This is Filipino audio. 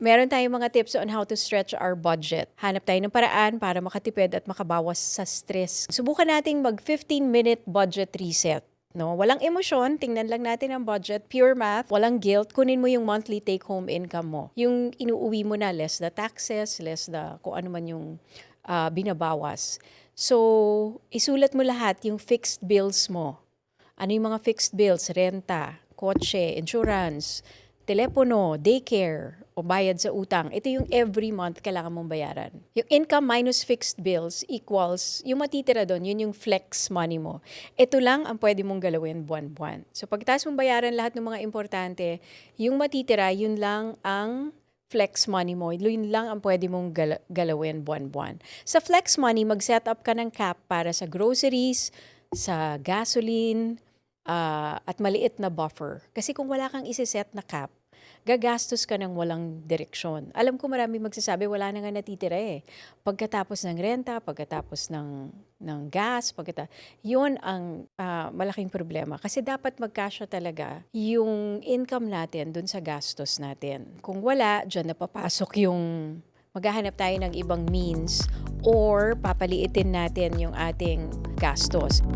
Meron tayong mga tips on how to stretch our budget. Hanap tayo ng paraan para makatipid at makabawas sa stress. Subukan nating mag 15-minute budget reset. No, walang emosyon, tingnan lang natin ang budget, pure math, walang guilt, kunin mo yung monthly take-home income mo. Yung inuuwi mo na, less the taxes, less the kung ano man yung binabawas. So, isulat mo lahat yung fixed bills mo. Ano yung mga fixed bills? Renta, kotse, insurance, telepono, daycare, o bayad sa utang. Ito yung every month kailangan mong bayaran. Yung income minus fixed bills equals, yung matitira doon, yun yung flex money mo. Ito lang ang pwede mong galawin buwan-buwan. So pagkatapos mong bayaran lahat ng mga importante, yung matitira, yun lang ang flex money mo. Yun lang ang pwede mong galawin buwan-buwan. Sa flex money, mag-set up ka ng cap para sa groceries, sa gasoline, at maliit na buffer. Kasi kung wala kang isiset na cap, gagastos ka ng walang direksyon. Alam ko marami magsasabi, wala na nga natitira eh. Pagkatapos ng renta, pagkatapos ng gas, yun ang malaking problema. Kasi dapat magkasya talaga yung income natin dun sa gastos natin. Kung wala, dyan napapasok yung maghahanap tayo ng ibang means or papaliitin natin yung ating gastos.